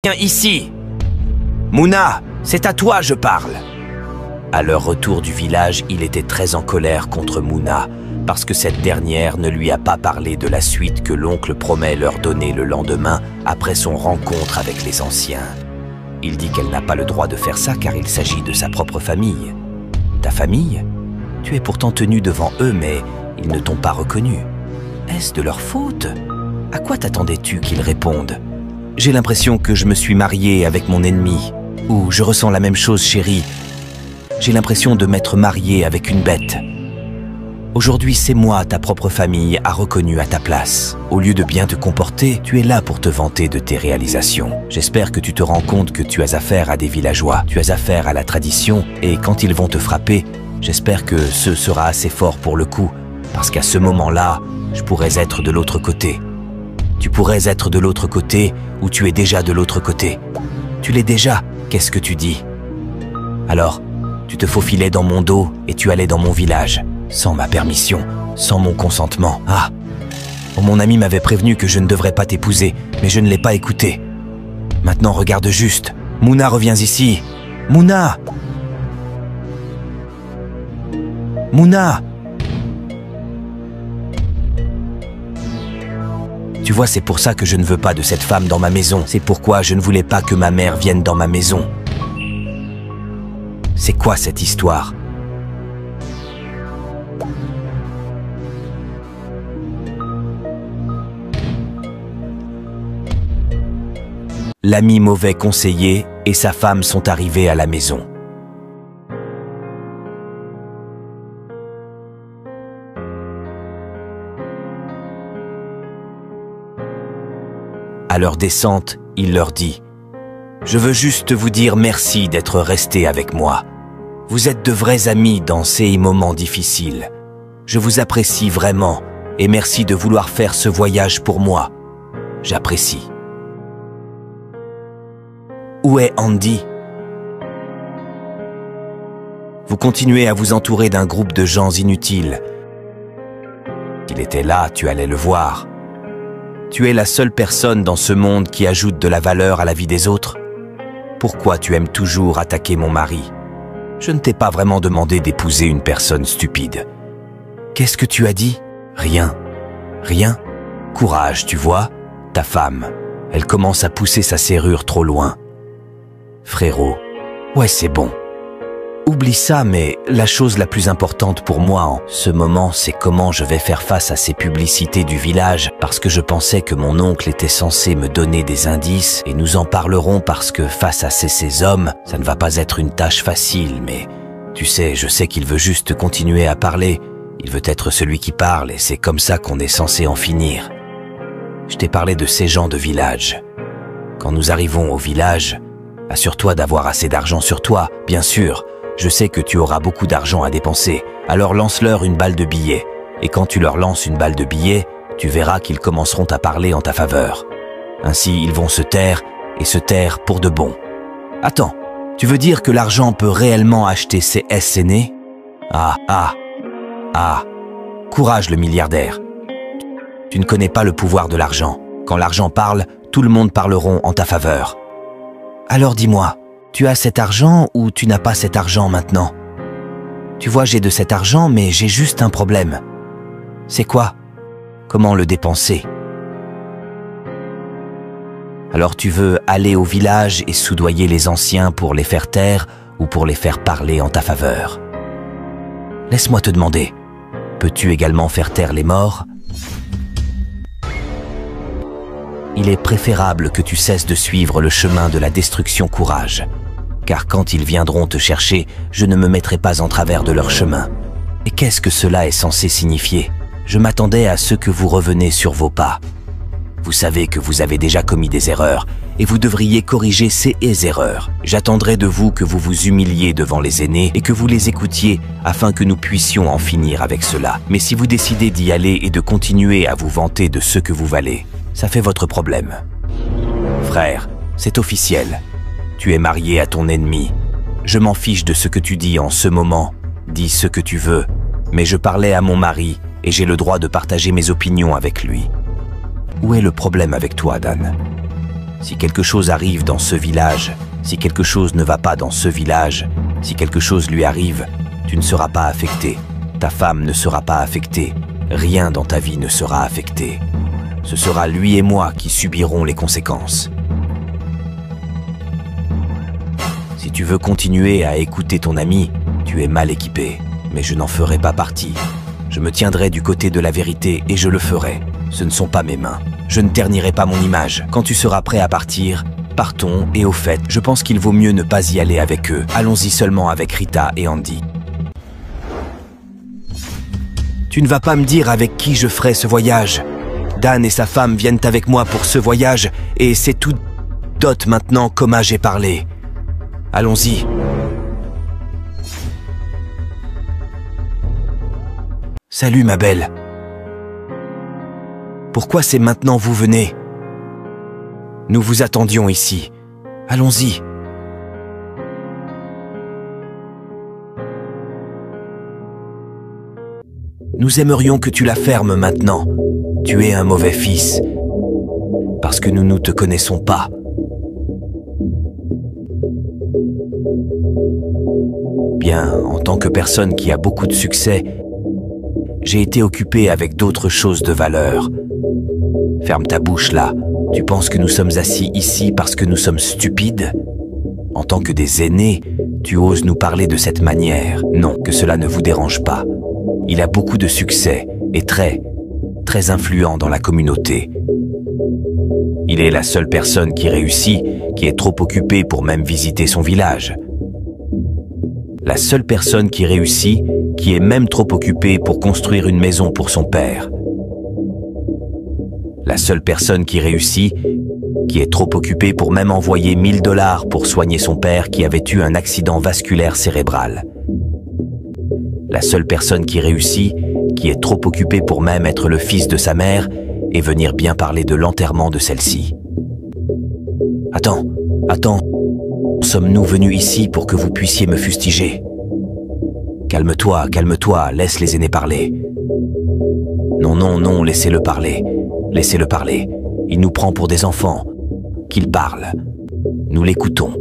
Viens ici. Mouna, c'est à toi je parle. À leur retour du village, il était très en colère contre Mouna, parce que cette dernière ne lui a pas parlé de la suite que l'oncle promet leur donner le lendemain après son rencontre avec les anciens. Il dit qu'elle n'a pas le droit de faire ça car il s'agit de sa propre famille. Ta famille? Tu es pourtant tenu devant eux, mais ils ne t'ont pas reconnu. Est-ce de leur faute? À quoi t'attendais-tu qu'ils répondent? J'ai l'impression que je me suis marié avec mon ennemi. Ou je ressens la même chose, chérie. J'ai l'impression de m'être marié avec une bête. Aujourd'hui, c'est moi, ta propre famille, a reconnu à ta place. Au lieu de bien te comporter, tu es là pour te vanter de tes réalisations. J'espère que tu te rends compte que tu as affaire à des villageois, tu as affaire à la tradition, et quand ils vont te frapper, j'espère que ce sera assez fort pour le coup, parce qu'à ce moment-là, je pourrais être de l'autre côté. Tu pourrais être de l'autre côté, ou tu es déjà de l'autre côté. Tu l'es déjà, qu'est-ce que tu dis? Alors, tu te faufilais dans mon dos et tu allais dans mon village, sans ma permission, sans mon consentement. Ah! Mon ami m'avait prévenu que je ne devrais pas t'épouser, mais je ne l'ai pas écouté. Maintenant, regarde juste. Mouna, reviens ici. Mouna! Mouna! Tu vois, c'est pour ça que je ne veux pas de cette femme dans ma maison. C'est pourquoi je ne voulais pas que ma mère vienne dans ma maison. C'est quoi cette histoire? L'ami mauvais conseiller et sa femme sont arrivés à la maison. À leur descente, il leur dit « Je veux juste vous dire merci d'être restés avec moi. Vous êtes de vrais amis dans ces moments difficiles. Je vous apprécie vraiment et merci de vouloir faire ce voyage pour moi. J'apprécie. » Où est Andy? Vous continuez à vous entourer d'un groupe de gens inutiles. S'il était là, tu allais le voir. Tu es la seule personne dans ce monde qui ajoute de la valeur à la vie des autres. Pourquoi tu aimes toujours attaquer mon mari? Je ne t'ai pas vraiment demandé d'épouser une personne stupide. Qu'est-ce que tu as dit? Rien. Rien? Courage, tu vois? Ta femme, elle commence à pousser sa serrure trop loin. Frérot, ouais, c'est bon. Oublie ça, mais la chose la plus importante pour moi en ce moment, c'est comment je vais faire face à ces publicités du village, parce que je pensais que mon oncle était censé me donner des indices, et nous en parlerons parce que face à ces hommes, ça ne va pas être une tâche facile, mais tu sais, je sais qu'il veut juste continuer à parler. Il veut être celui qui parle, et c'est comme ça qu'on est censé en finir. Je t'ai parlé de ces gens de village. Quand nous arrivons au village, assure-toi d'avoir assez d'argent sur toi, bien sûr. Je sais que tu auras beaucoup d'argent à dépenser, alors lance-leur une balle de billets. Et quand tu leur lances une balle de billets, tu verras qu'ils commenceront à parler en ta faveur. Ainsi, ils vont se taire, et se taire pour de bon. Attends, tu veux dire que l'argent peut réellement acheter ces aînés? Ah. Courage le milliardaire. Tu ne connais pas le pouvoir de l'argent. Quand l'argent parle, tout le monde parleront en ta faveur. Alors dis-moi, tu as cet argent ou tu n'as pas cet argent maintenant? Tu vois, j'ai de cet argent, mais j'ai juste un problème. C'est quoi? Comment le dépenser? Alors tu veux aller au village et soudoyer les anciens pour les faire taire ou pour les faire parler en ta faveur? Laisse-moi te demander, peux-tu également faire taire les morts? Il est préférable que tu cesses de suivre le chemin de la destruction, courage. Car quand ils viendront te chercher, je ne me mettrai pas en travers de leur chemin. Et qu'est-ce que cela est censé signifier? Je m'attendais à ce que vous reveniez sur vos pas. Vous savez que vous avez déjà commis des erreurs, et vous devriez corriger ces erreurs. J'attendrai de vous que vous vous humiliez devant les aînés et que vous les écoutiez afin que nous puissions en finir avec cela. Mais si vous décidez d'y aller et de continuer à vous vanter de ce que vous valez, ça fait votre problème. Frère, c'est officiel. Tu es marié à ton ennemi. Je m'en fiche de ce que tu dis en ce moment. Dis ce que tu veux. Mais je parlais à mon mari et j'ai le droit de partager mes opinions avec lui. Où est le problème avec toi, Dan? Si quelque chose arrive dans ce village, si quelque chose ne va pas dans ce village, si quelque chose lui arrive, tu ne seras pas affecté. Ta femme ne sera pas affectée. Rien dans ta vie ne sera affecté. Ce sera lui et moi qui subirons les conséquences. Si tu veux continuer à écouter ton ami, tu es mal équipé. Mais je n'en ferai pas partie. Je me tiendrai du côté de la vérité et je le ferai. Ce ne sont pas mes mains. Je ne ternirai pas mon image. Quand tu seras prêt à partir, partons et au fait, je pense qu'il vaut mieux ne pas y aller avec eux. Allons-y seulement avec Rita et Andy. Tu ne vas pas me dire avec qui je ferai ce voyage. Dan et sa femme viennent avec moi pour ce voyage et c'est tout dot maintenant comment j'ai parlé. Allons-y. Salut ma belle. Pourquoi c'est maintenant vous venez? Nous vous attendions ici. Allons-y. Nous aimerions que tu la fermes maintenant. Tu es un mauvais fils. Parce que nous ne te connaissons pas. Bien, en tant que personne qui a beaucoup de succès, j'ai été occupé avec d'autres choses de valeur. Ferme ta bouche là. Tu penses que nous sommes assis ici parce que nous sommes stupides? En tant que des aînés, tu oses nous parler de cette manière. Non, que cela ne vous dérange pas. Il a beaucoup de succès et très influent dans la communauté. Il est la seule personne qui réussit, qui est trop occupée pour même visiter son village. La seule personne qui réussit, qui est même trop occupée pour construire une maison pour son père. La seule personne qui réussit, qui est trop occupée pour même envoyer 1000 $ pour soigner son père qui avait eu un accident vasculaire cérébral. La seule personne qui réussit, qui est trop occupée pour même être le fils de sa mère et venir bien parler de l'enterrement de celle-ci. Attends, sommes-nous venus ici pour que vous puissiez me fustiger? Calme-toi, laisse les aînés parler. Non, laissez-le parler. Laissez-le parler. Il nous prend pour des enfants. Qu'il parle. Nous l'écoutons.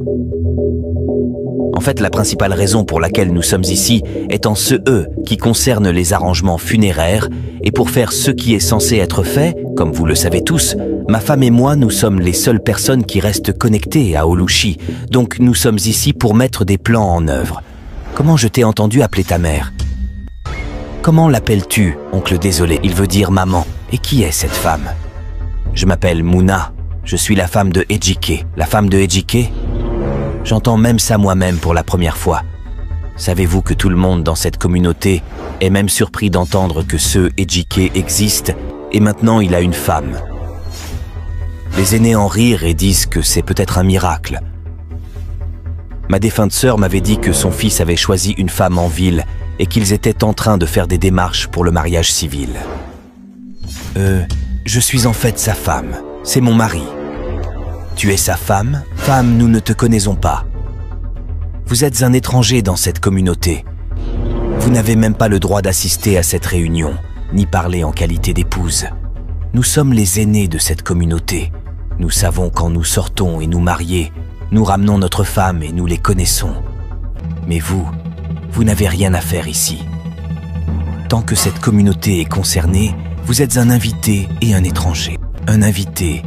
En fait, la principale raison pour laquelle nous sommes ici est en ce « qui concerne les arrangements funéraires et pour faire ce qui est censé être fait, comme vous le savez tous, ma femme et moi, nous sommes les seules personnes qui restent connectées à Olushi, donc nous sommes ici pour mettre des plans en œuvre. Comment je t'ai entendu appeler ta mère? Comment l'appelles-tu, oncle désolé? Il veut dire maman. Et qui est cette femme? Je m'appelle Muna. Je suis la femme de Ejike. La femme de Ejike? J'entends même ça moi-même pour la première fois. Savez-vous que tout le monde dans cette communauté est même surpris d'entendre que ce Ejike existe et maintenant il a une femme? Les aînés en rirent et disent que c'est peut-être un miracle. Ma défunte sœur m'avait dit que son fils avait choisi une femme en ville et qu'ils étaient en train de faire des démarches pour le mariage civil. Je suis en fait sa femme. C'est mon mari. Tu es sa femme? Femme, nous ne te connaissons pas. Vous êtes un étranger dans cette communauté. Vous n'avez même pas le droit d'assister à cette réunion, ni parler en qualité d'épouse. Nous sommes les aînés de cette communauté. Nous savons quand nous sortons et nous marier, nous ramenons notre femme et nous les connaissons. Mais vous n'avez rien à faire ici. Tant que cette communauté est concernée, vous êtes un invité et un étranger. Un invité,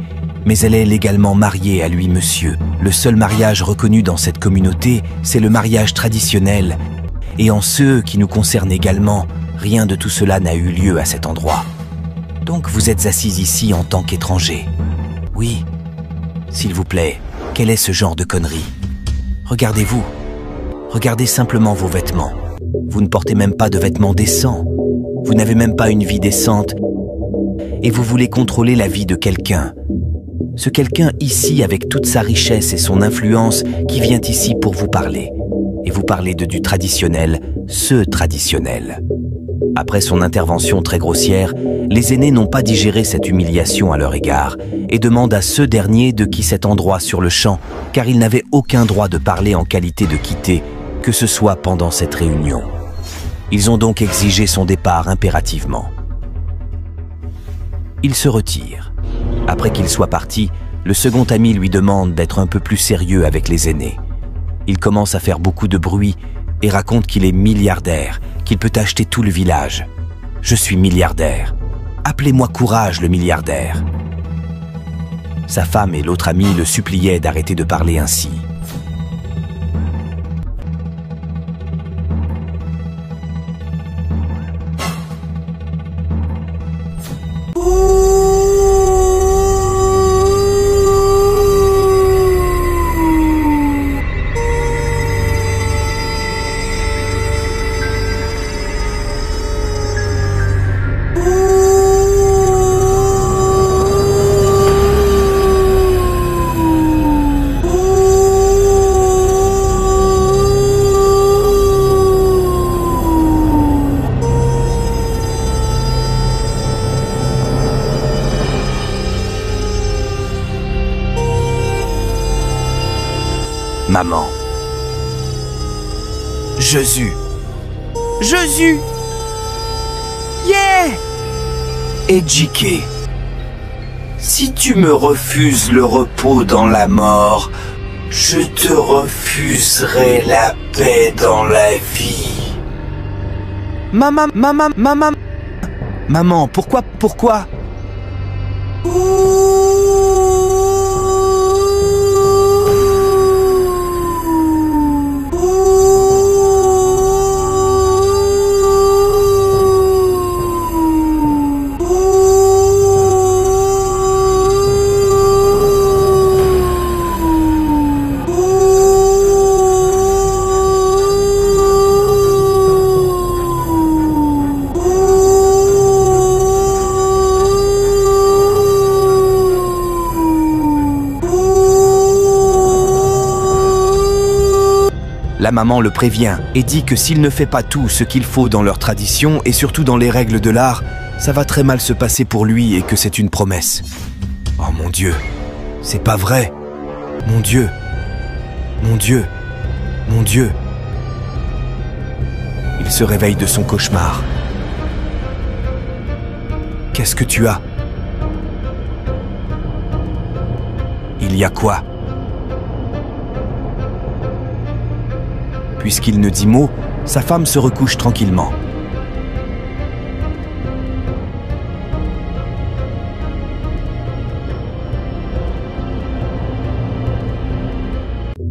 mais elle est légalement mariée à lui, monsieur. Le seul mariage reconnu dans cette communauté, c'est le mariage traditionnel. Et en ce qui nous concerne également, rien de tout cela n'a eu lieu à cet endroit. Donc vous êtes assis ici en tant qu'étranger. Oui, s'il vous plaît, quel est ce genre de connerie? Regardez-vous. Regardez simplement vos vêtements. Vous ne portez même pas de vêtements décents. Vous n'avez même pas une vie décente. Et vous voulez contrôler la vie de quelqu'un. Ce quelqu'un ici avec toute sa richesse et son influence qui vient ici pour vous parler. Et vous parlez de du traditionnel, ce traditionnel. Après son intervention très grossière, les aînés n'ont pas digéré cette humiliation à leur égard et demandent à ce dernier de quitter cet endroit sur le champ car ils n'avaient aucun droit de parler en qualité de quitter, que ce soit pendant cette réunion. Ils ont donc exigé son départ impérativement. Il se retire. Après qu'il soit parti, le second ami lui demande d'être un peu plus sérieux avec les aînés. Il commence à faire beaucoup de bruit et raconte qu'il est milliardaire, qu'il peut acheter tout le village. « Je suis milliardaire. Appelez-moi Courage le milliardaire. » Sa femme et l'autre ami le suppliaient d'arrêter de parler ainsi. Maman. Jésus. Jésus. Yeah. Ejike. Si tu me refuses le repos dans la mort, je te refuserai la paix dans la vie. Maman. Maman, pourquoi? La maman le prévient et dit que s'il ne fait pas tout ce qu'il faut dans leur tradition et surtout dans les règles de l'art, ça va très mal se passer pour lui et que c'est une promesse. Oh mon Dieu, c'est pas vrai. Mon Dieu, mon Dieu, mon Dieu. Il se réveille de son cauchemar. Qu'est-ce que tu as? Il y a quoi? Puisqu'il ne dit mot, sa femme se recouche tranquillement.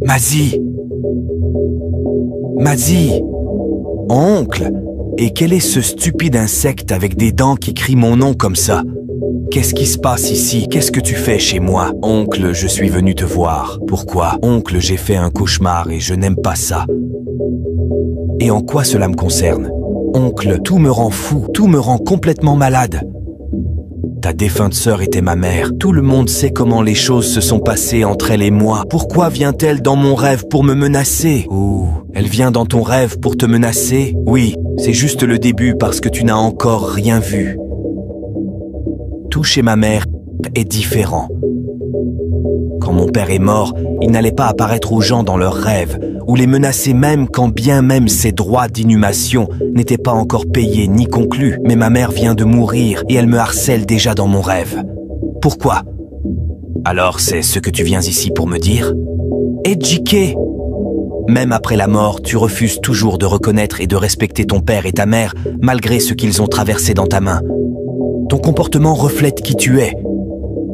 Mazie! Mazie! Oncle! Et quel est ce stupide insecte avec des dents qui crie mon nom comme ça? Qu'est-ce qui se passe ici? Qu'est-ce que tu fais chez moi? Oncle, je suis venu te voir. Pourquoi? Oncle, j'ai fait un cauchemar et je n'aime pas ça. Et en quoi cela me concerne? Oncle, tout me rend fou, tout me rend complètement malade. Ta défunte sœur était ma mère. Tout le monde sait comment les choses se sont passées entre elle et moi. Pourquoi vient-elle dans mon rêve pour me menacer? Oh, elle vient dans ton rêve pour te menacer? Oui, c'est juste le début parce que tu n'as encore rien vu. Tout chez ma mère est différent. Quand mon père est mort, il n'allait pas apparaître aux gens dans leurs rêves, ou les menacer même quand bien même ses droits d'inhumation n'étaient pas encore payés ni conclus. Mais ma mère vient de mourir et elle me harcèle déjà dans mon rêve. Pourquoi? Alors c'est ce que tu viens ici pour me dire? Ejike! Même après la mort, tu refuses toujours de reconnaître et de respecter ton père et ta mère, malgré ce qu'ils ont traversé dans ta main. Ton comportement reflète qui tu es.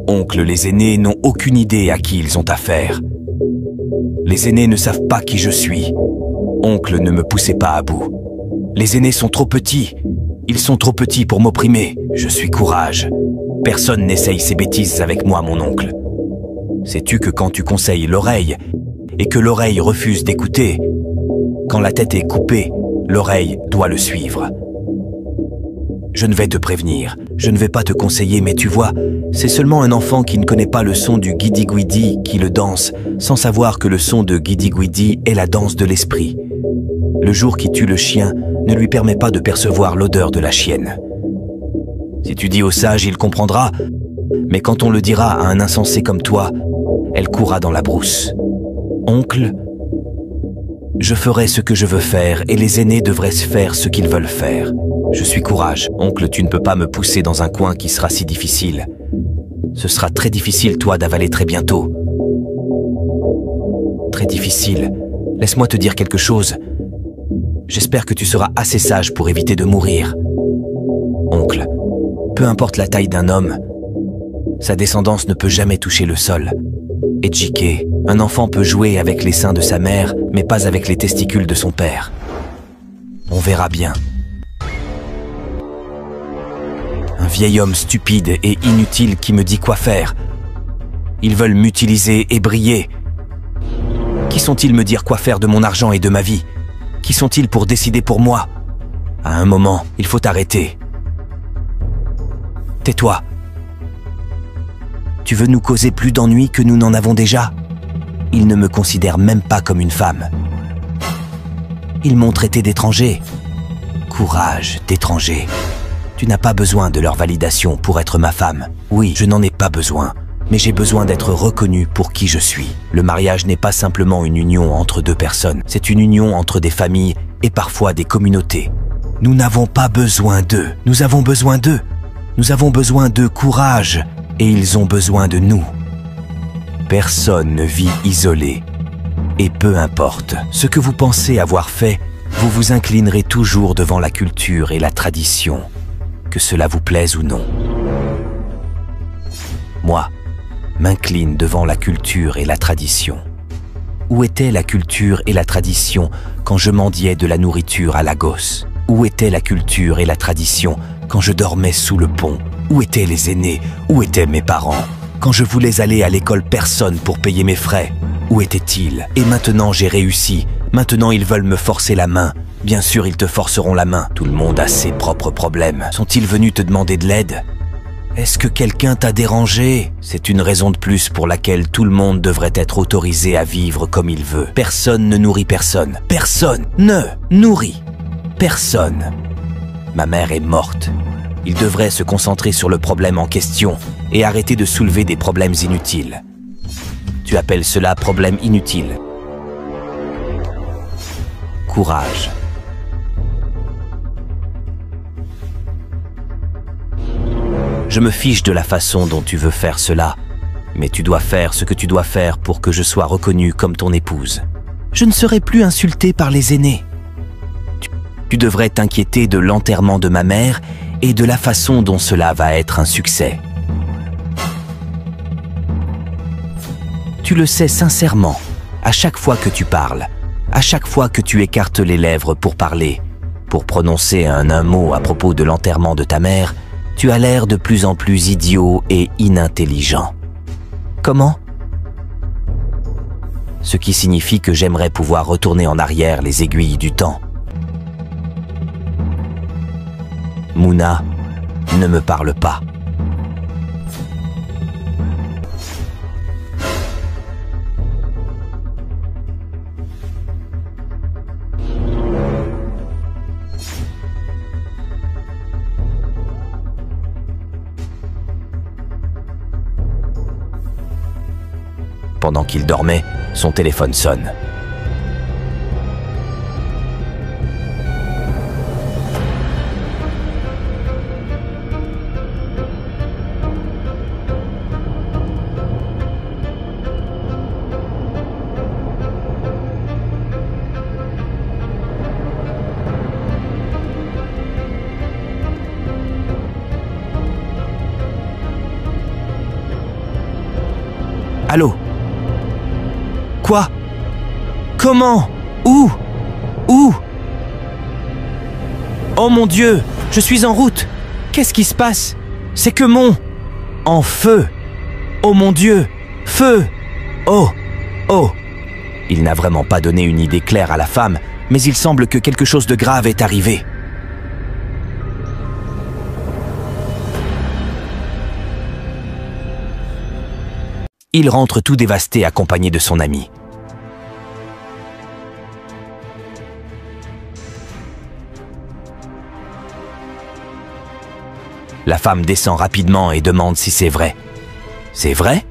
Oncle, les aînés n'ont aucune idée à qui ils ont affaire. Les aînés ne savent pas qui je suis. Oncle, ne me poussez pas à bout. Les aînés sont trop petits. Ils sont trop petits pour m'opprimer. Je suis Courage. Personne n'essaye ces bêtises avec moi, mon oncle. Sais-tu que quand tu conseilles l'oreille, et que l'oreille refuse d'écouter, quand la tête est coupée, l'oreille doit le suivre. Je ne vais te prévenir, je ne vais pas te conseiller, mais tu vois, c'est seulement un enfant qui ne connaît pas le son du guidi-guidi qui le danse, sans savoir que le son de guidi-guidi est la danse de l'esprit. Le jour qui tue le chien ne lui permet pas de percevoir l'odeur de la chienne. Si tu dis au sage, il comprendra, mais quand on le dira à un insensé comme toi, elle courra dans la brousse. Oncle, je ferai ce que je veux faire et les aînés devraient faire ce qu'ils veulent faire. Je suis Courage. Oncle, tu ne peux pas me pousser dans un coin qui sera si difficile. Ce sera très difficile, toi, d'avaler très bientôt. Très difficile. Laisse-moi te dire quelque chose. J'espère que tu seras assez sage pour éviter de mourir. Oncle, peu importe la taille d'un homme, sa descendance ne peut jamais toucher le sol. Ejike, un enfant peut jouer avec les seins de sa mère, mais pas avec les testicules de son père. On verra bien. Un vieil homme stupide et inutile qui me dit quoi faire. Ils veulent m'utiliser et briller. Qui sont-ils me dire quoi faire de mon argent et de ma vie? Qui sont-ils pour décider pour moi? À un moment, il faut arrêter. Tais-toi. Tu veux nous causer plus d'ennuis que nous n'en avons déjà? Ils ne me considèrent même pas comme une femme. Ils m'ont traité d'étranger. Courage, d'étranger. Tu n'as pas besoin de leur validation pour être ma femme. Oui, je n'en ai pas besoin, mais j'ai besoin d'être reconnu pour qui je suis. Le mariage n'est pas simplement une union entre deux personnes, c'est une union entre des familles et parfois des communautés. Nous n'avons pas besoin d'eux, nous avons besoin d'eux. Nous avons besoin de courage et ils ont besoin de nous. Personne ne vit isolé. Et peu importe ce que vous pensez avoir fait, vous vous inclinerez toujours devant la culture et la tradition, que cela vous plaise ou non. Moi, m'incline devant la culture et la tradition. Où était la culture et la tradition quand je mendiais de la nourriture à Lagos? Où était la culture et la tradition quand je dormais sous le pont? Où étaient les aînés? Où étaient mes parents? Quand je voulais aller à l'école, personne pour payer mes frais. Où étaient-ils? Et maintenant j'ai réussi. Maintenant ils veulent me forcer la main. Bien sûr, ils te forceront la main. Tout le monde a ses propres problèmes. Sont-ils venus te demander de l'aide? Est-ce que quelqu'un t'a dérangé? C'est une raison de plus pour laquelle tout le monde devrait être autorisé à vivre comme il veut. Personne ne nourrit personne. Personne ne nourrit personne. Ma mère est morte. Il devrait se concentrer sur le problème en question et arrêter de soulever des problèmes inutiles. Tu appelles cela problème inutile? Courage. Je me fiche de la façon dont tu veux faire cela, mais tu dois faire ce que tu dois faire pour que je sois reconnue comme ton épouse. Je ne serai plus insultée par les aînés. Tu devrais t'inquiéter de l'enterrement de ma mère et de la façon dont cela va être un succès. Tu le sais sincèrement, à chaque fois que tu parles, à chaque fois que tu écartes les lèvres pour parler, pour prononcer un mot à propos de l'enterrement de ta mère, tu as l'air de plus en plus idiot et inintelligent. Comment? Ce qui signifie que j'aimerais pouvoir retourner en arrière les aiguilles du temps. Mouna, ne me parle pas. Pendant qu'il dormait, son téléphone sonne. Allô? Quoi? Comment? Où? Où? Oh mon Dieu, je suis en route. Qu'est-ce qui se passe? C'est que mon... En feu. Oh mon Dieu, feu. Oh, oh. Il n'a vraiment pas donné une idée claire à la femme, mais il semble que quelque chose de grave est arrivé. Il rentre tout dévasté accompagné de son ami. La femme descend rapidement et demande si c'est vrai. C'est vrai?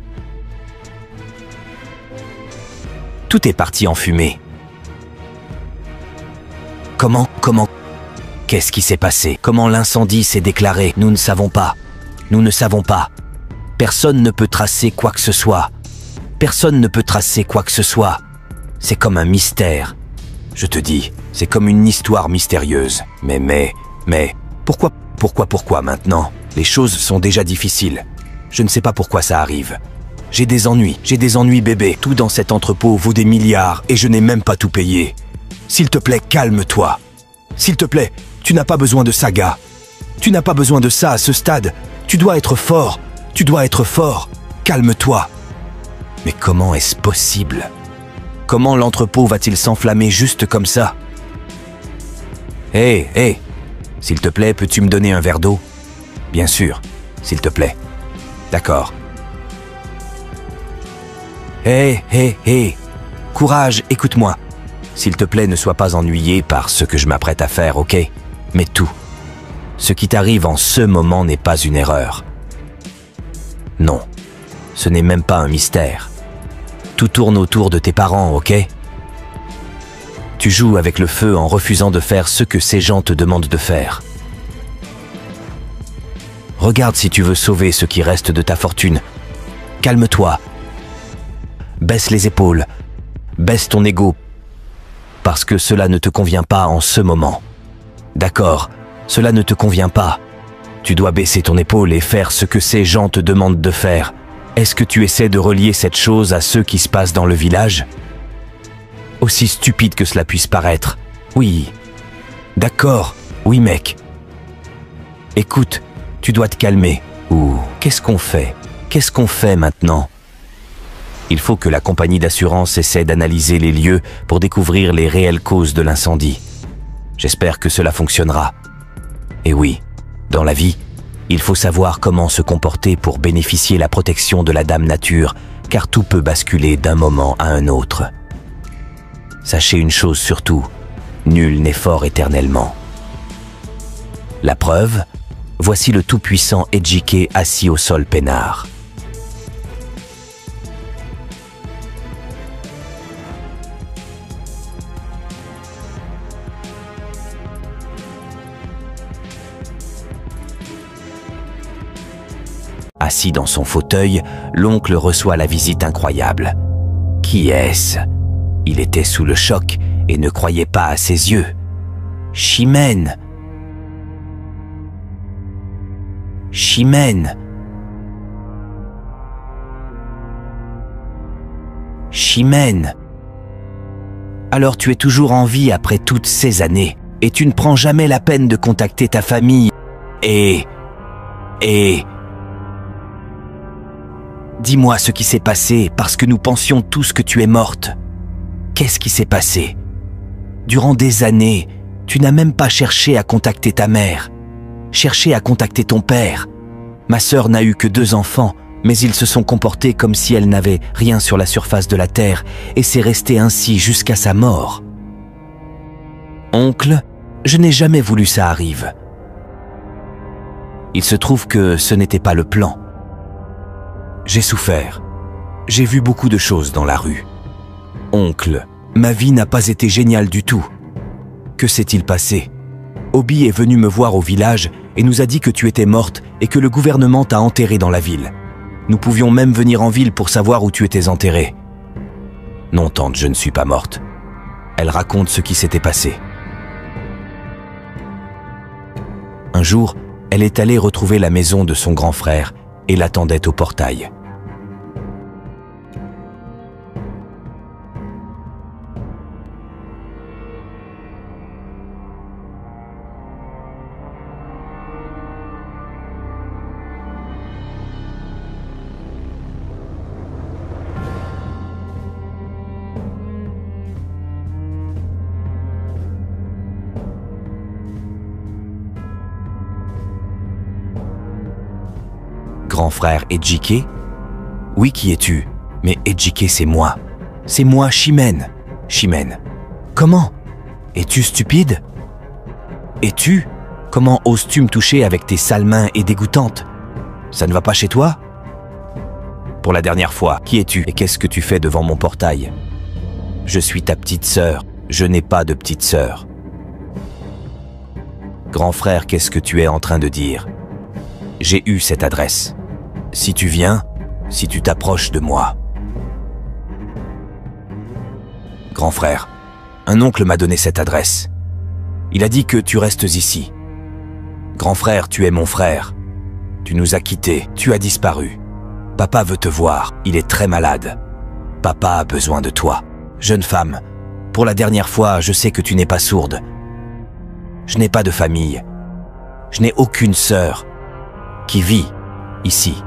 Tout est parti en fumée. Comment? Qu'est-ce qui s'est passé? Comment l'incendie s'est déclaré? Nous ne savons pas. Nous ne savons pas. Personne ne peut tracer quoi que ce soit. Personne ne peut tracer quoi que ce soit. C'est comme un mystère. Je te dis, c'est comme une histoire mystérieuse. Mais, pourquoi maintenant? Les choses sont déjà difficiles. Je ne sais pas pourquoi ça arrive. J'ai des ennuis bébé. Tout dans cet entrepôt vaut des milliards et je n'ai même pas tout payé. S'il te plaît, calme-toi. S'il te plaît, tu n'as pas besoin de saga. Tu n'as pas besoin de ça à ce stade. Tu dois être fort. Tu dois être fort. Calme-toi. Mais comment est-ce possible? Comment l'entrepôt va-t-il s'enflammer juste comme ça? Hé, s'il te plaît, peux-tu me donner un verre d'eau? Bien sûr, s'il te plaît. D'accord. Hé, courage, écoute-moi. S'il te plaît, ne sois pas ennuyé par ce que je m'apprête à faire, ok? Mais tout. Ce qui t'arrive en ce moment n'est pas une erreur. Non, ce n'est même pas un mystère. Tout tourne autour de tes parents, ok? Tu joues avec le feu en refusant de faire ce que ces gens te demandent de faire. Regarde si tu veux sauver ce qui reste de ta fortune. Calme-toi. Baisse les épaules. Baisse ton ego. Parce que cela ne te convient pas en ce moment. D'accord, cela ne te convient pas. Tu dois baisser ton épaule et faire ce que ces gens te demandent de faire. Est-ce que tu essaies de relier cette chose à ce qui se passe dans le village? Aussi stupide que cela puisse paraître. Oui. D'accord, oui mec. Écoute, tu dois te calmer. Ou qu'est-ce qu'on fait? Qu'est-ce qu'on fait maintenant? Il faut que la compagnie d'assurance essaie d'analyser les lieux pour découvrir les réelles causes de l'incendie. J'espère que cela fonctionnera. Et oui, dans la vie, il faut savoir comment se comporter pour bénéficier la protection de la Dame Nature, car tout peut basculer d'un moment à un autre. Sachez une chose surtout, nul n'est fort éternellement. La preuve, voici le tout-puissant Ejike assis au sol peinard. Assis dans son fauteuil, l'oncle reçoit la visite incroyable. Qui est-ce? Il était sous le choc et ne croyait pas à ses yeux. Chimène! Chimène! Chimène! Alors tu es toujours en vie après toutes ces années et tu ne prends jamais la peine de contacter ta famille et... Dis-moi ce qui s'est passé parce que nous pensions tous que tu es morte. Qu'est-ce qui s'est passé? Durant des années, tu n'as même pas cherché à contacter ta mère, cherché à contacter ton père. Ma sœur n'a eu que 2 enfants, mais ils se sont comportés comme si elle n'avait rien sur la surface de la terre et c'est resté ainsi jusqu'à sa mort. Oncle, je n'ai jamais voulu ça arrive. Il se trouve que ce n'était pas le plan. J'ai souffert. J'ai vu beaucoup de choses dans la rue. Oncle, ma vie n'a pas été géniale du tout. Que s'est-il passé? Obi est venu me voir au village et nous a dit que tu étais morte et que le gouvernement t'a enterrée dans la ville. Nous pouvions même venir en ville pour savoir où tu étais enterrée. Non, tante, je ne suis pas morte. Elle raconte ce qui s'était passé. Un jour, elle est allée retrouver la maison de son grand frère et l'attendait au portail. Grand frère Ejike? Oui, qui es-tu? Mais Ejike, c'est moi. C'est moi, Chimène. Chimène. Comment? Es-tu stupide? Es-tu? Comment oses-tu me toucher avec tes sales mains et dégoûtantes? Ça ne va pas chez toi? Pour la dernière fois, qui es-tu? Et qu'est-ce que tu fais devant mon portail? Je suis ta petite sœur. Je n'ai pas de petite sœur. Grand frère, qu'est-ce que tu es en train de dire? J'ai eu cette adresse. Si tu viens, si tu t'approches de moi. Grand frère, un oncle m'a donné cette adresse. Il a dit que tu restes ici. Grand frère, tu es mon frère. Tu nous as quittés, tu as disparu. Papa veut te voir, il est très malade. Papa a besoin de toi. Jeune femme, pour la dernière fois, je sais que tu n'es pas sourde. Je n'ai pas de famille. Je n'ai aucune sœur qui vit ici.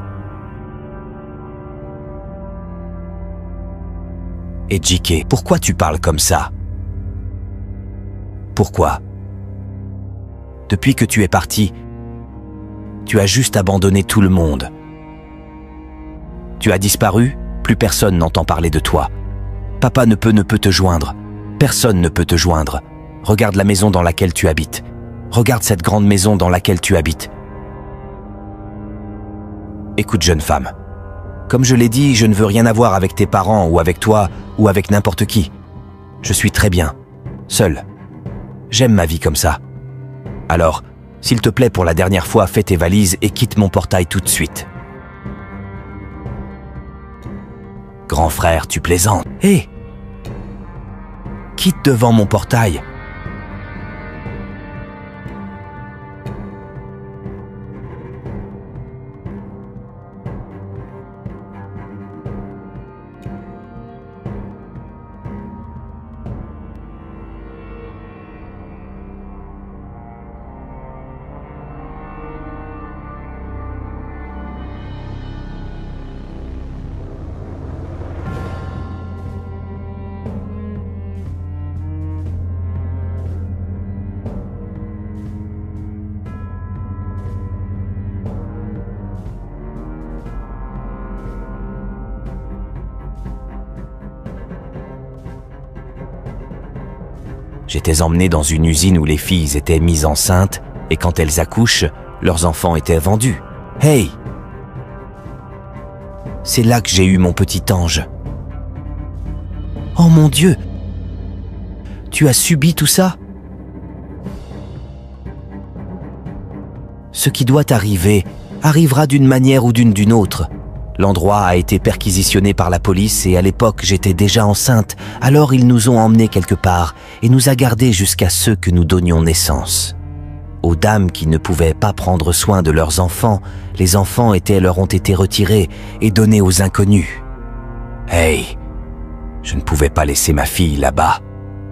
Ejike, pourquoi tu parles comme ça? Pourquoi? Depuis que tu es parti, tu as juste abandonné tout le monde. Tu as disparu, plus personne n'entend parler de toi. Papa ne peut te joindre. Personne ne peut te joindre. Regarde la maison dans laquelle tu habites. Regarde cette grande maison dans laquelle tu habites. Écoute, jeune femme. Comme je l'ai dit, je ne veux rien avoir avec tes parents ou avec toi ou avec n'importe qui. Je suis très bien, seul. J'aime ma vie comme ça. Alors, s'il te plaît, pour la dernière fois, fais tes valises et quitte mon portail tout de suite. Grand frère, tu plaisantes. Hé! Quitte devant mon portail. J'étais emmené dans une usine où les filles étaient mises enceintes et quand elles accouchent, leurs enfants étaient vendus. Hey! C'est là que j'ai eu mon petit ange. Oh mon Dieu! Tu as subi tout ça? Ce qui doit arriver arrivera d'une manière ou d'une autre. L'endroit a été perquisitionné par la police et à l'époque j'étais déjà enceinte, alors ils nous ont emmenés quelque part et nous a gardés jusqu'à ce que nous donnions naissance. Aux dames qui ne pouvaient pas prendre soin de leurs enfants, les enfants leur ont été retirés et donnés aux inconnus. Hey, je ne pouvais pas laisser ma fille là-bas.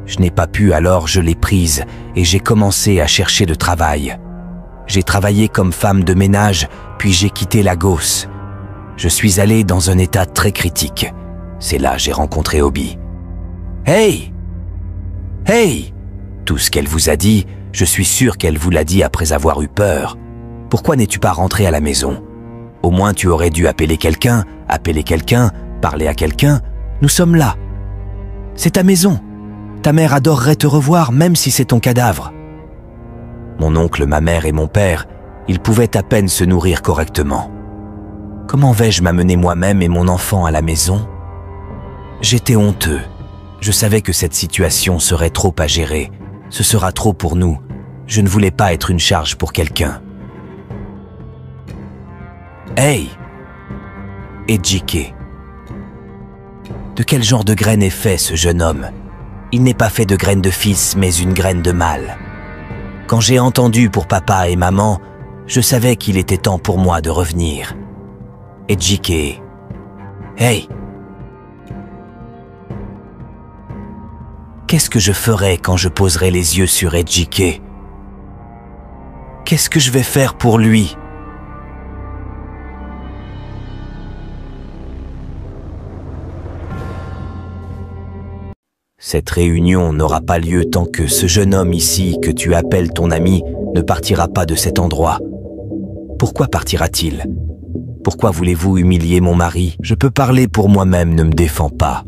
Je n'ai pas pu, alors je l'ai prise et j'ai commencé à chercher de travail. J'ai travaillé comme femme de ménage, puis j'ai quitté Lagos. Je suis allé dans un état très critique. C'est là que j'ai rencontré Obi. Hey! Hey! Tout ce qu'elle vous a dit, je suis sûr qu'elle vous l'a dit après avoir eu peur. Pourquoi n'es-tu pas rentré à la maison? Au moins tu aurais dû appeler quelqu'un, parler à quelqu'un. Nous sommes là. C'est ta maison. Ta mère adorerait te revoir même si c'est ton cadavre. Mon oncle, ma mère et mon père, ils pouvaient à peine se nourrir correctement. Comment vais-je m'amener moi-même et mon enfant à la maison? J'étais honteux. Je savais que cette situation serait trop à gérer. Ce sera trop pour nous. Je ne voulais pas être une charge pour quelqu'un. Hey! Ejike. De quel genre de graine est fait ce jeune homme? Il n'est pas fait de graine de fils, mais une graine de mâle. Quand j'ai entendu pour papa et maman, je savais qu'il était temps pour moi de revenir. Ejike. Hey! Qu'est-ce que je ferai quand je poserai les yeux sur Ejike? Qu'est-ce que je vais faire pour lui? Cette réunion n'aura pas lieu tant que ce jeune homme ici, que tu appelles ton ami, ne partira pas de cet endroit. Pourquoi partira-t-il? Pourquoi voulez-vous humilier mon mari? Je peux parler pour moi-même, ne me défends pas.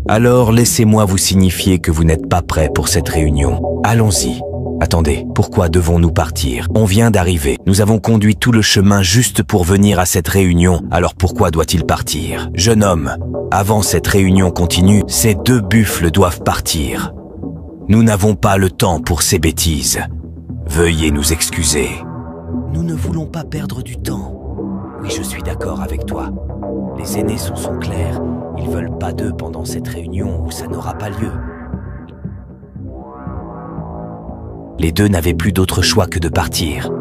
Alors laissez-moi vous signifier que vous n'êtes pas prêt pour cette réunion. Allons-y. Attendez, pourquoi devons-nous partir? On vient d'arriver. Nous avons conduit tout le chemin juste pour venir à cette réunion, alors pourquoi doit-il partir? Jeune homme, avant cette réunion continue, ces deux buffles doivent partir. Nous n'avons pas le temps pour ces bêtises. Veuillez nous excuser. Nous ne voulons pas perdre du temps. Oui, je suis d'accord avec toi. Les aînés sont clairs. Ils veulent pas d'eux pendant cette réunion où ça n'aura pas lieu. Les deux n'avaient plus d'autre choix que de partir.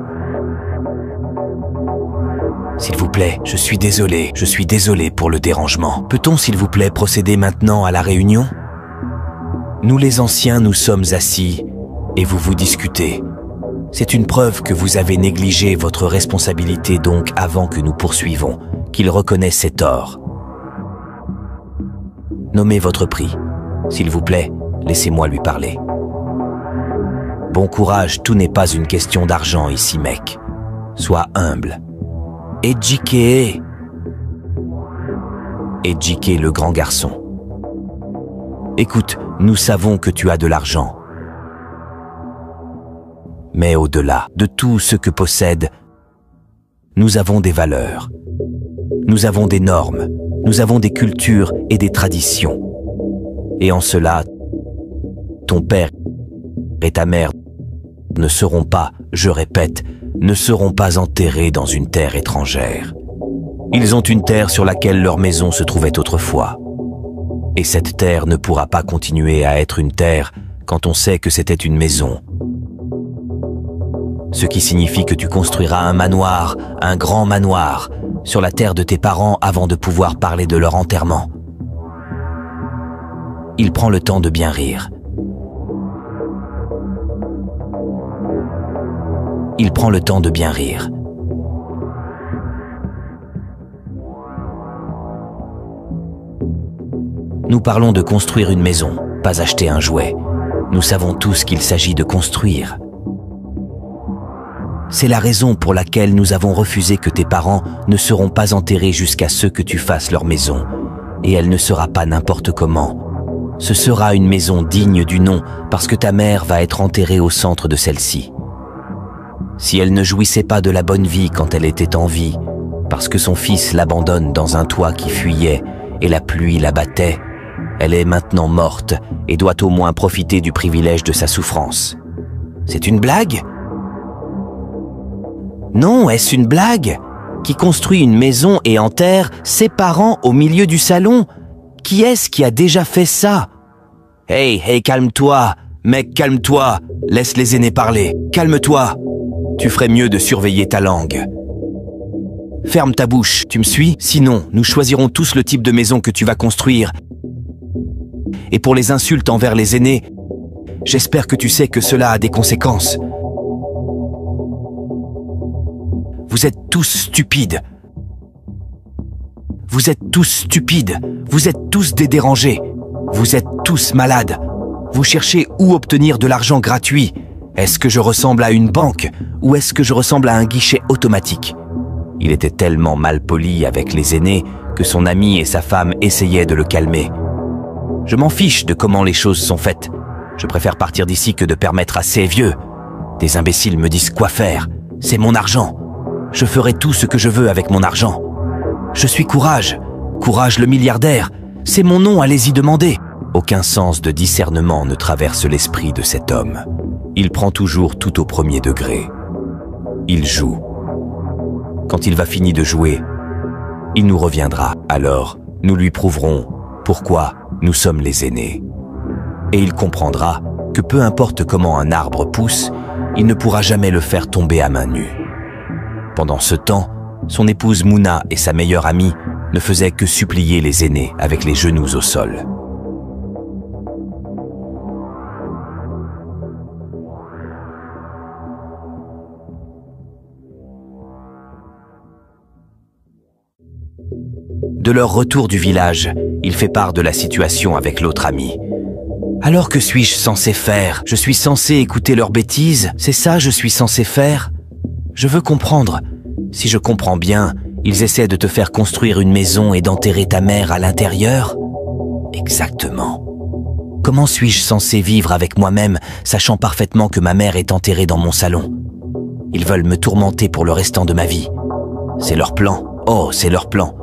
S'il vous plaît, je suis désolé pour le dérangement. Peut-on, s'il vous plaît, procéder maintenant à la réunion? Nous les anciens, nous sommes assis et vous discutez. C'est une preuve que vous avez négligé votre responsabilité donc avant que nous poursuivons, qu'il reconnaisse ses torts. Nommez votre prix. S'il vous plaît, laissez-moi lui parler. Bon courage, tout n'est pas une question d'argent ici, mec. Sois humble. Ejike, le grand garçon. Écoute, nous savons que tu as de l'argent. Mais au-delà de tout ce que possède, nous avons des valeurs. Nous avons des normes. Nous avons des cultures et des traditions. Et en cela, ton père et ta mère ne seront pas, je répète, ne seront pas enterrés dans une terre étrangère. Ils ont une terre sur laquelle leur maison se trouvait autrefois. Et cette terre ne pourra pas continuer à être une terre quand on sait que c'était une maison. Ce qui signifie que tu construiras un manoir, un grand manoir, sur la terre de tes parents avant de pouvoir parler de leur enterrement. Il prend le temps de bien rire. Il prend le temps de bien rire. Nous parlons de construire une maison, pas acheter un jouet. Nous savons tous qu'il s'agit de construire. C'est la raison pour laquelle nous avons refusé que tes parents ne seront pas enterrés jusqu'à ce que tu fasses leur maison. Et elle ne sera pas n'importe comment. Ce sera une maison digne du nom parce que ta mère va être enterrée au centre de celle-ci. Si elle ne jouissait pas de la bonne vie quand elle était en vie, parce que son fils l'abandonne dans un toit qui fuyait et la pluie l'abattait, elle est maintenant morte et doit au moins profiter du privilège de sa souffrance. C'est une blague? Non, est-ce une blague? Qui construit une maison et enterre ses parents au milieu du salon? Qui est-ce qui a déjà fait ça? Hey, calme-toi, mec, calme-toi. Laisse les aînés parler. Calme-toi. Tu ferais mieux de surveiller ta langue. Ferme ta bouche, tu me suis? Sinon, nous choisirons tous le type de maison que tu vas construire. Et pour les insultes envers les aînés, j'espère que tu sais que cela a des conséquences. Vous êtes tous stupides. Vous êtes tous stupides. Vous êtes tous des dérangés. Vous êtes tous malades. Vous cherchez où obtenir de l'argent gratuit. Est-ce que je ressemble à une banque ou est-ce que je ressemble à un guichet automatique? Il était tellement mal poli avec les aînés que son ami et sa femme essayaient de le calmer. Je m'en fiche de comment les choses sont faites. Je préfère partir d'ici que de permettre à ces vieux. Des imbéciles me disent quoi faire. C'est mon argent. Je ferai tout ce que je veux avec mon argent. Je suis Courage. Courage le milliardaire. C'est mon nom, allez-y demander. Aucun sens de discernement ne traverse l'esprit de cet homme. Il prend toujours tout au premier degré. Il joue. Quand il va finir de jouer, il nous reviendra. Alors, nous lui prouverons pourquoi nous sommes les aînés. Et il comprendra que peu importe comment un arbre pousse, il ne pourra jamais le faire tomber à main nue. Pendant ce temps, son épouse Mouna et sa meilleure amie ne faisaient que supplier les aînés avec les genoux au sol. De leur retour du village, il fait part de la situation avec l'autre ami. Alors que suis-je censé faire? Je suis censé écouter leurs bêtises? C'est ça je suis censé faire? Je veux comprendre. Si je comprends bien, ils essaient de te faire construire une maison et d'enterrer ta mère à l'intérieur? Exactement. Comment suis-je censé vivre avec moi-même, sachant parfaitement que ma mère est enterrée dans mon salon? Ils veulent me tourmenter pour le restant de ma vie. C'est leur plan. Oh, c'est leur plan.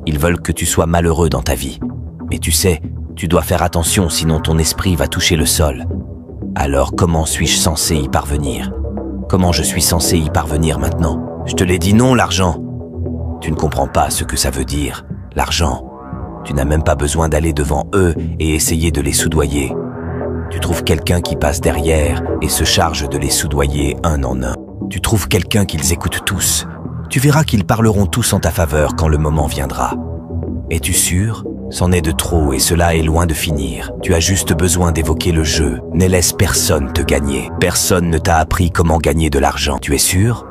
Ils veulent que tu sois malheureux dans ta vie. Mais tu sais, tu dois faire attention sinon ton esprit va toucher le sol. Alors comment suis-je censé y parvenir? Comment je suis censé y parvenir maintenant? Je te l'ai dit non, l'argent. Tu ne comprends pas ce que ça veut dire, l'argent. Tu n'as même pas besoin d'aller devant eux et essayer de les soudoyer. Tu trouves quelqu'un qui passe derrière et se charge de les soudoyer un en un. Tu trouves quelqu'un qu'ils écoutent tous. Tu verras qu'ils parleront tous en ta faveur quand le moment viendra. Es-tu sûr? C'en est de trop et cela est loin de finir. Tu as juste besoin d'évoquer le jeu. Ne laisse personne te gagner. Personne ne t'a appris comment gagner de l'argent. Tu es sûr?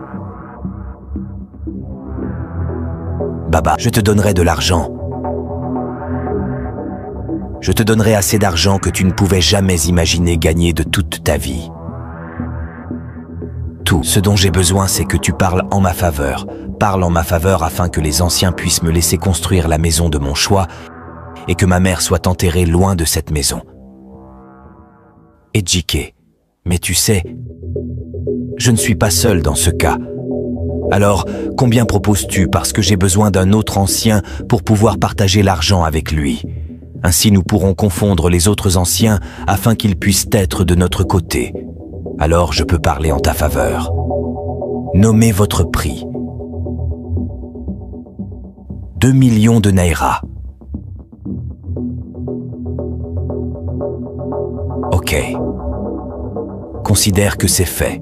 Baba, je te donnerai de l'argent. Je te donnerai assez d'argent que tu ne pouvais jamais imaginer gagner de toute ta vie. Tout ce dont j'ai besoin, c'est que tu parles en ma faveur. Parle en ma faveur afin que les anciens puissent me laisser construire la maison de mon choix et que ma mère soit enterrée loin de cette maison. Ejike, mais tu sais, je ne suis pas seul dans ce cas. Alors, combien proposes-tu parce que j'ai besoin d'un autre ancien pour pouvoir partager l'argent avec lui? Ainsi nous pourrons confondre les autres anciens afin qu'ils puissent être de notre côté. Alors je peux parler en ta faveur. Nommez votre prix. 2 millions de naira. Ok. Considère que c'est fait.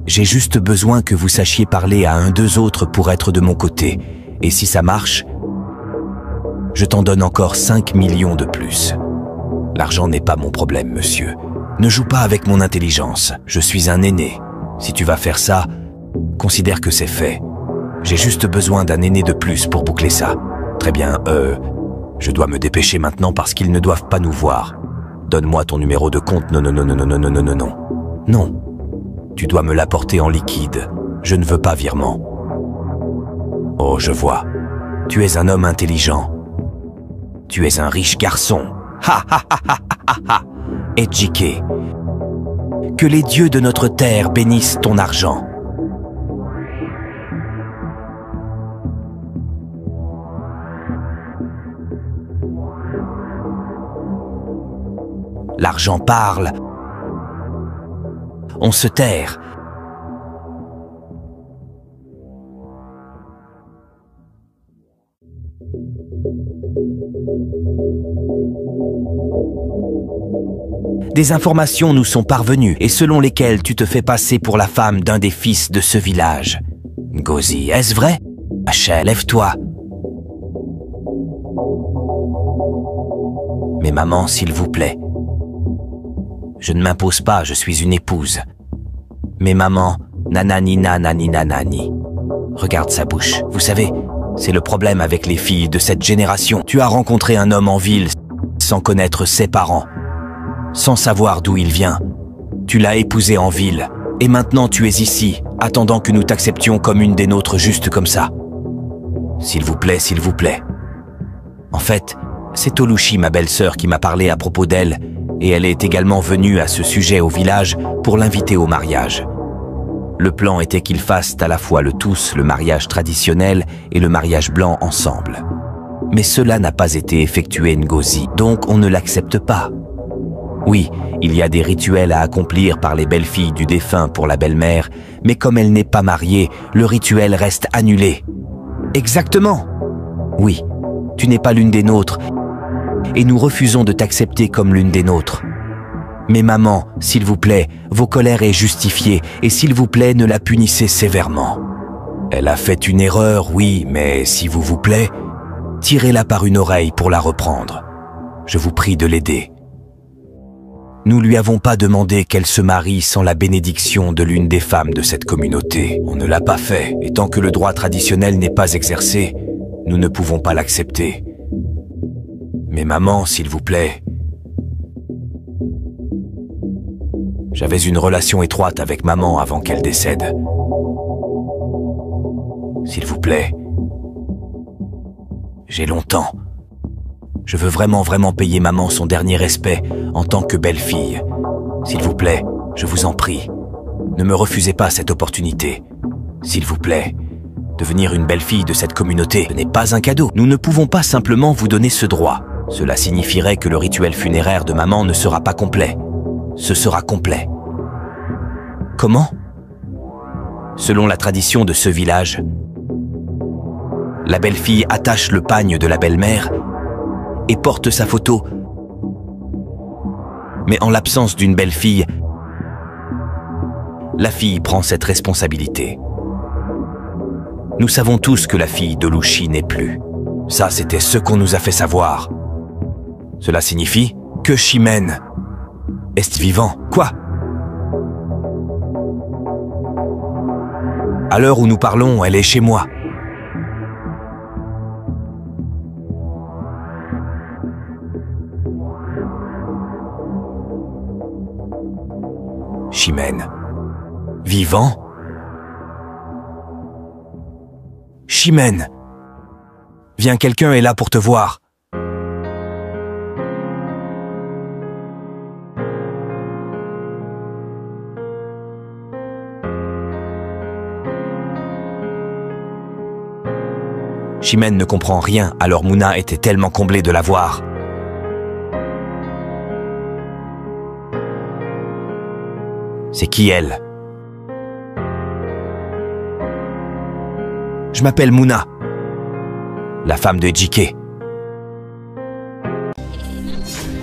J'ai juste besoin que vous sachiez parler à un d'eux autres pour être de mon côté. Et si ça marche, je t'en donne encore 5 millions de plus. L'argent n'est pas mon problème, monsieur. Ne joue pas avec mon intelligence. Je suis un aîné. Si tu vas faire ça, considère que c'est fait. J'ai juste besoin d'un aîné de plus pour boucler ça. Très bien, je dois me dépêcher maintenant parce qu'ils ne doivent pas nous voir. Donne-moi ton numéro de compte. Non, non, non, non, non, non, non, non, non. Non. Tu dois me l'apporter en liquide. Je ne veux pas virement. Oh, je vois. Tu es un homme intelligent. Tu es un riche garçon. Ha ha ha ha ha ha. Ejike. Que les dieux de notre terre bénissent ton argent. L'argent parle. On se terre. Des informations nous sont parvenues et selon lesquelles tu te fais passer pour la femme d'un des fils de ce village. Ngozi, est-ce vrai? Achel, lève-toi. Mais maman, s'il vous plaît. Je ne m'impose pas, je suis une épouse. Mais maman, nanani nanani nanani. Regarde sa bouche. Vous savez, c'est le problème avec les filles de cette génération. Tu as rencontré un homme en ville sans connaître ses parents, sans savoir d'où il vient. Tu l'as épousé en ville, et maintenant tu es ici, attendant que nous t'acceptions comme une des nôtres juste comme ça. S'il vous plaît, s'il vous plaît. En fait, c'est Tolushi, ma belle-sœur, qui m'a parlé à propos d'elle, et elle est également venue à ce sujet au village pour l'inviter au mariage. Le plan était qu'ils fassent à la fois le tous, le mariage traditionnel et le mariage blanc ensemble. Mais cela n'a pas été effectué, Ngozi, donc on ne l'accepte pas. Oui, il y a des rituels à accomplir par les belles-filles du défunt pour la belle-mère, mais comme elle n'est pas mariée, le rituel reste annulé. Exactement. Oui, tu n'es pas l'une des nôtres, et nous refusons de t'accepter comme l'une des nôtres. Mais maman, s'il vous plaît, vos colères est justifiée, et s'il vous plaît, ne la punissez sévèrement. Elle a fait une erreur, oui, mais s'il vous plaît, tirez-la par une oreille pour la reprendre. Je vous prie de l'aider. Nous lui avons pas demandé qu'elle se marie sans la bénédiction de l'une des femmes de cette communauté. On ne l'a pas fait, et tant que le droit traditionnel n'est pas exercé, nous ne pouvons pas l'accepter. Mais maman, s'il vous plaît, j'avais une relation étroite avec maman avant qu'elle décède. S'il vous plaît, j'ai longtemps. Je veux vraiment payer maman son dernier respect en tant que belle-fille. S'il vous plaît, je vous en prie, ne me refusez pas cette opportunité. S'il vous plaît, devenir une belle-fille de cette communauté, ce n'est pas un cadeau. Nous ne pouvons pas simplement vous donner ce droit. Cela signifierait que le rituel funéraire de maman ne sera pas complet. Ce sera complet. Comment? Selon la tradition de ce village, La belle-fille attache le pagne de la belle-mère et porte sa photo. Mais en l'absence d'une belle-fille, la fille prend cette responsabilité. Nous savons tous que la fille de Luchi n'est plus. Ça, c'était ce qu'on nous a fait savoir. Cela signifie que Chimène est vivant. Quoi? À l'heure où nous parlons, elle est chez moi. Chimène. Vivant? Chimène. Viens, quelqu'un est là pour te voir. Chimène ne comprend rien, alors Mouna était tellement comblée de la voir. C'est qui elle? Je m'appelle Mouna, la femme de Jike.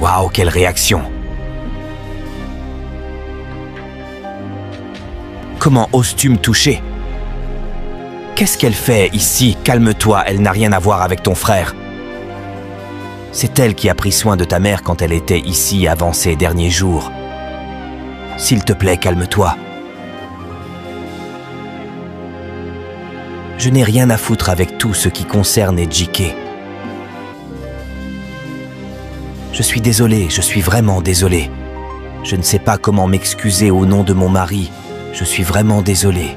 Waouh, quelle réaction! Comment oses-tu me toucher? Qu'est-ce qu'elle fait ici? Calme-toi, elle n'a rien à voir avec ton frère. C'est elle qui a pris soin de ta mère quand elle était ici avant ces derniers jours. S'il te plaît, calme-toi. Je n'ai rien à foutre avec tout ce qui concerne Jike. Je suis désolé, je suis vraiment désolé. Je ne sais pas comment m'excuser au nom de mon mari. Je suis vraiment désolé.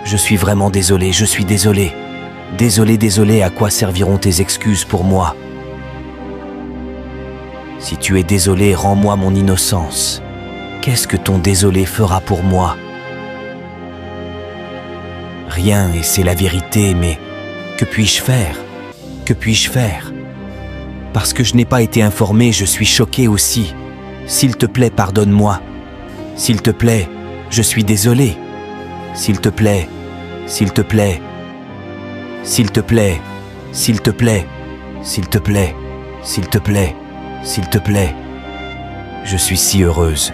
Je suis vraiment désolé, je suis désolé. Désolé, désolé, à quoi serviront tes excuses pour moi? Si tu es désolé, rends-moi mon innocence. Qu'est-ce que ton désolé fera pour moi? Rien, et c'est la vérité, mais que puis-je faire? Que puis-je faire? Parce que je n'ai pas été informé, je suis choqué aussi. S'il te plaît, pardonne-moi. S'il te plaît, je suis désolé. S'il te plaît, s'il te plaît, s'il te plaît, s'il te plaît, s'il te plaît, s'il te plaît, s'il te plaît. Je suis si heureuse.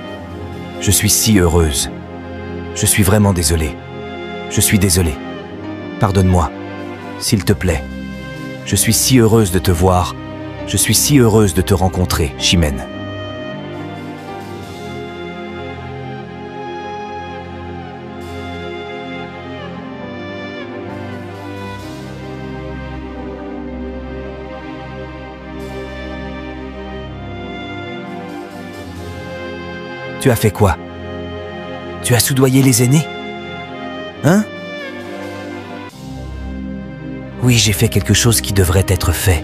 Je suis si heureuse. Je suis vraiment désolée. Je suis désolée. Pardonne-moi, s'il te plaît. Je suis si heureuse de te voir. Je suis si heureuse de te rencontrer, Chimène. Tu as fait quoi? Tu as soudoyé les aînés? Hein? Oui, j'ai fait quelque chose qui devrait être fait.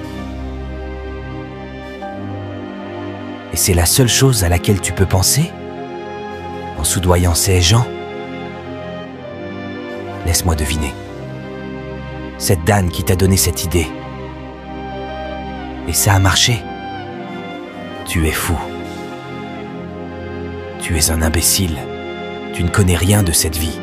Et c'est la seule chose à laquelle tu peux penser? En soudoyant ces gens? Laisse-moi deviner. C'est Dan qui t'a donné cette idée. Et ça a marché? Tu es fou. Tu es un imbécile. Tu ne connais rien de cette vie.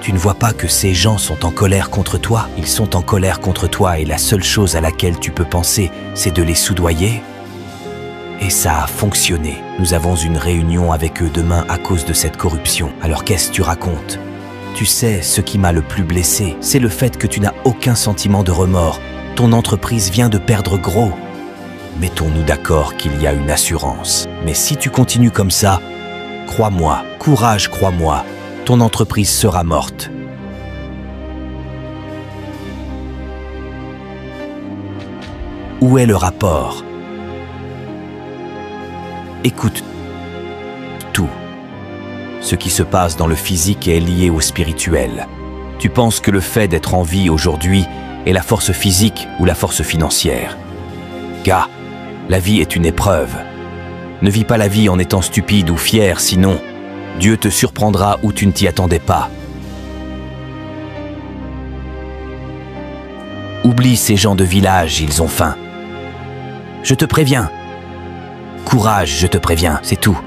Tu ne vois pas que ces gens sont en colère contre toi. Ils sont en colère contre toi et la seule chose à laquelle tu peux penser, c'est de les soudoyer. Et ça a fonctionné. Nous avons une réunion avec eux demain à cause de cette corruption. Alors qu'est-ce que tu racontes? Tu sais, ce qui m'a le plus blessé, c'est le fait que tu n'as aucun sentiment de remords. Ton entreprise vient de perdre gros. Mettons-nous d'accord qu'il y a une assurance. Mais si tu continues comme ça, crois-moi, courage, crois-moi, ton entreprise sera morte. Où est le rapport? Écoute tout. Ce qui se passe dans le physique est lié au spirituel. Tu penses que le fait d'être en vie aujourd'hui est la force physique ou la force financière? Gars, la vie est une épreuve. Ne vis pas la vie en étant stupide ou fier, sinon Dieu te surprendra où tu ne t'y attendais pas. Oublie ces gens de village, ils ont faim. Je te préviens. Courage, je te préviens, c'est tout.